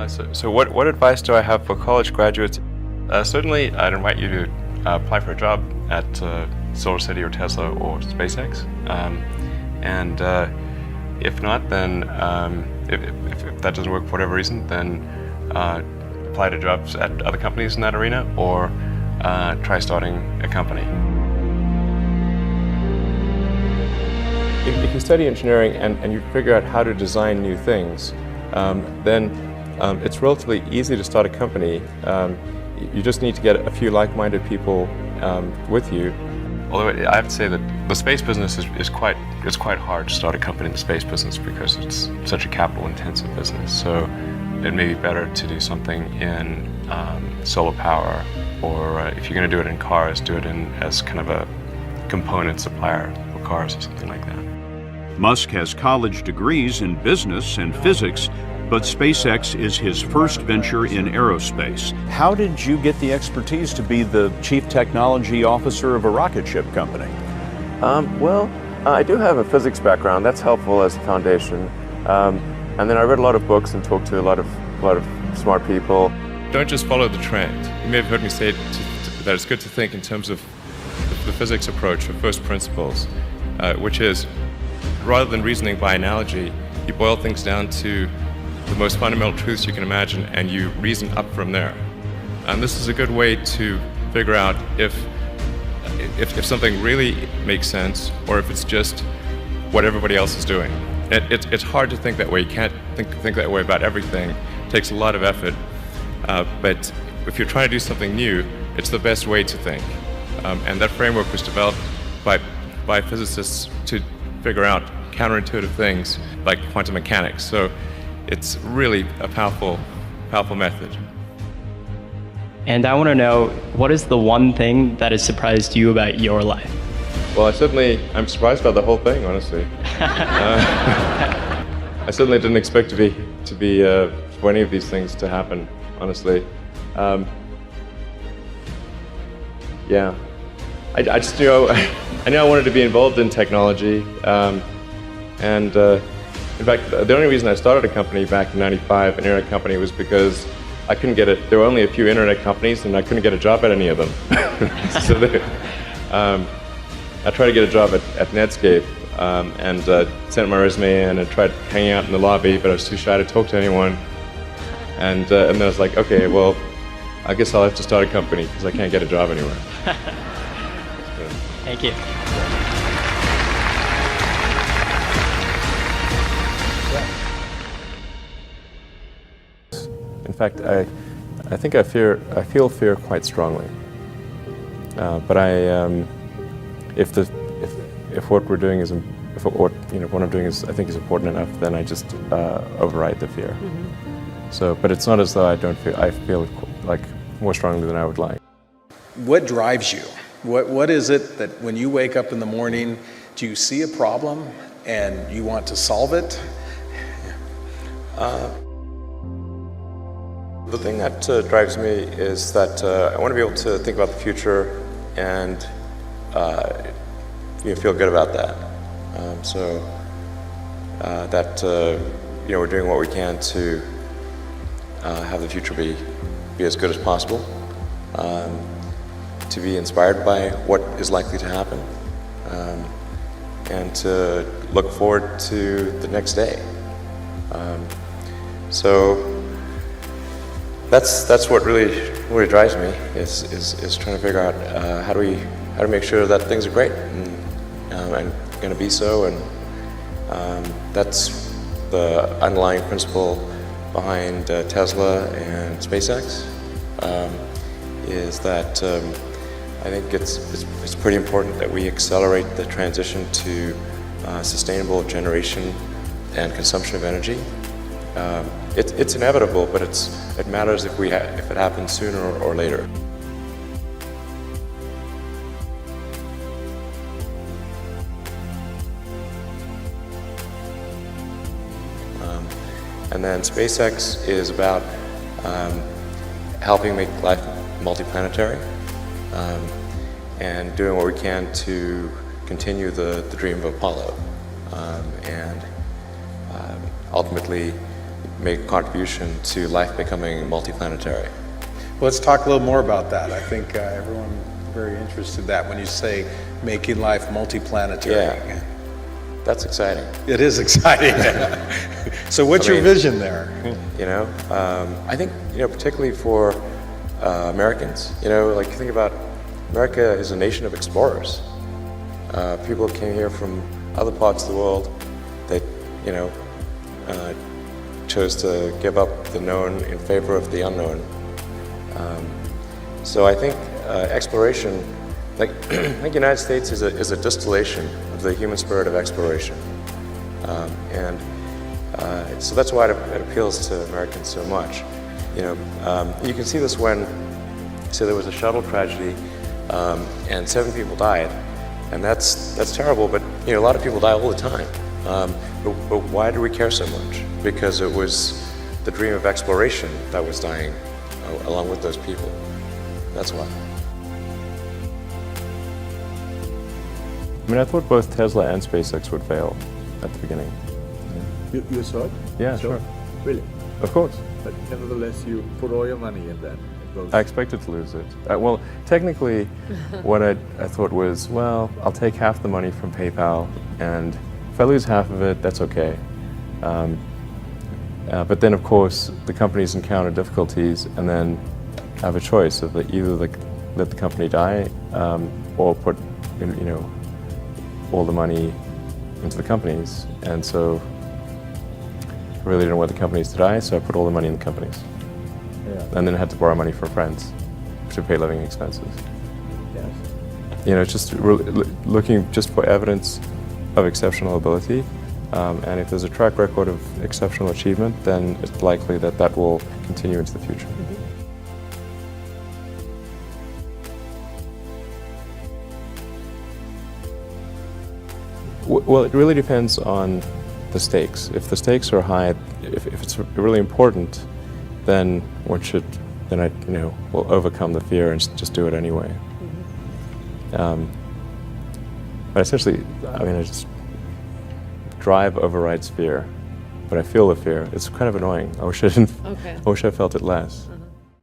So what advice do I have for college graduates? Certainly, I'd invite you to apply for a job at SolarCity or Tesla or SpaceX. And if not, then if that doesn't work for whatever reason, then apply to jobs at other companies in that arena, or try starting a company. If you study engineering and you figure out how to design new things, then it's relatively easy to start a company. You just need to get a few like-minded people with you. Although I have to say that the space business is quite hard to start a company in the space business because it's such a capital-intensive business. So it may be better to do something in solar power, or if you're going to do it in cars, do it as kind of a component supplier for cars or something like that. Musk has college degrees in business and physics, but SpaceX is his first venture in aerospace. How did you get the expertise to be the chief technology officer of a rocket ship company? I do have a physics background. That's helpful as a foundation. And then I read a lot of books and talked to a lot of smart people. Don't just follow the trend. You may have heard me say that it's good to think in terms of the physics approach or first principles, which is, rather than reasoning by analogy, you boil things down to the most fundamental truths you can imagine, and you reason up from there. And this is a good way to figure out if something really makes sense, or if it's just what everybody else is doing. It's hard to think that way. You can't think that way about everything. It takes a lot of effort. But if you're trying to do something new, it's the best way to think. And that framework was developed by physicists to figure out counterintuitive things like quantum mechanics. So it's really a powerful method. And I want to know, what is the one thing that has surprised you about your life? Well, I'm surprised by the whole thing, honestly. I certainly didn't expect for any of these things to happen, honestly. Yeah. I just knew I knew I wanted to be involved in technology, and in fact, the only reason I started a company back in '95, an internet company, was because I couldn't get it. There were only a few internet companies, and I couldn't get a job at any of them. So I tried to get a job at Netscape, and sent my resume in and tried hanging out in the lobby, but I was too shy to talk to anyone. And then I was like, okay, well, I guess I'll have to start a company because I can't get a job anywhere. Thank you. In fact, I think I feel fear quite strongly. But if what we're doing what I'm doing I think is important enough, then I just override the fear. Mm-hmm. So, but it's not as though I feel like more strongly than I would like. What drives you? What is it that when you wake up in the morning, do you see a problem and you want to solve it? The thing that drives me is that I want to be able to think about the future and feel good about that. We're doing what we can to have the future be as good as possible. To be inspired by what is likely to happen, and to look forward to the next day. So that's what really drives me is trying to figure out how to make sure that things are great and going to be so, and that's the underlying principle behind Tesla and SpaceX. Is that I think it's pretty important that we accelerate the transition to sustainable generation and consumption of energy. It's inevitable, but it matters if it happens sooner or later. And then SpaceX is about helping make life multiplanetary, and doing what we can to continue the dream of Apollo, and ultimately make a contribution to life becoming multiplanetary. Let's talk a little more about that. I think everyone very interested in that when you say making life multiplanetary. Yeah, that's exciting. It is exciting. So what's your vision there? You know, I think, you know, particularly for Americans, you know, like you think about America is a nation of explorers. People came here from other parts of the world that, you know, chose to give up the known in favor of the unknown. So I think exploration, like I think the United States is a distillation of the human spirit of exploration, so that's why it appeals to Americans so much. You know, you can see this when, say, there was a shuttle tragedy, and 7 people died, and that's terrible. But you know, a lot of people die all the time. But why do we care so much? Because it was the dream of exploration that was dying along with those people. That's why. I mean, I thought both Tesla and SpaceX would fail at the beginning. You saw it? Yeah, sure. Really? Of course. But nevertheless, you put all your money in that. I expected to lose it. Well, technically, what I thought was, well, I'll take half the money from PayPal, and if I lose half of it, that's okay. But then, of course, the companies encounter difficulties and then have a choice of either let the company die or put, you know, all the money into the companies. And so I really didn't want the companies to die, so I put all the money in the companies. Yeah. And then I had to borrow money from friends to pay living expenses. Yes. You know, just looking just for evidence of exceptional ability. And if there's a track record of exceptional achievement, then it's likely that that will continue into the future. Well, it really depends on the stakes. If the stakes are high, if it's really important, then I, you know, will overcome the fear and just do it anyway. But essentially, I mean, I just drive overrides fear, but I feel the fear. It's kind of annoying. I wish I didn't. Okay. I wish I felt it less.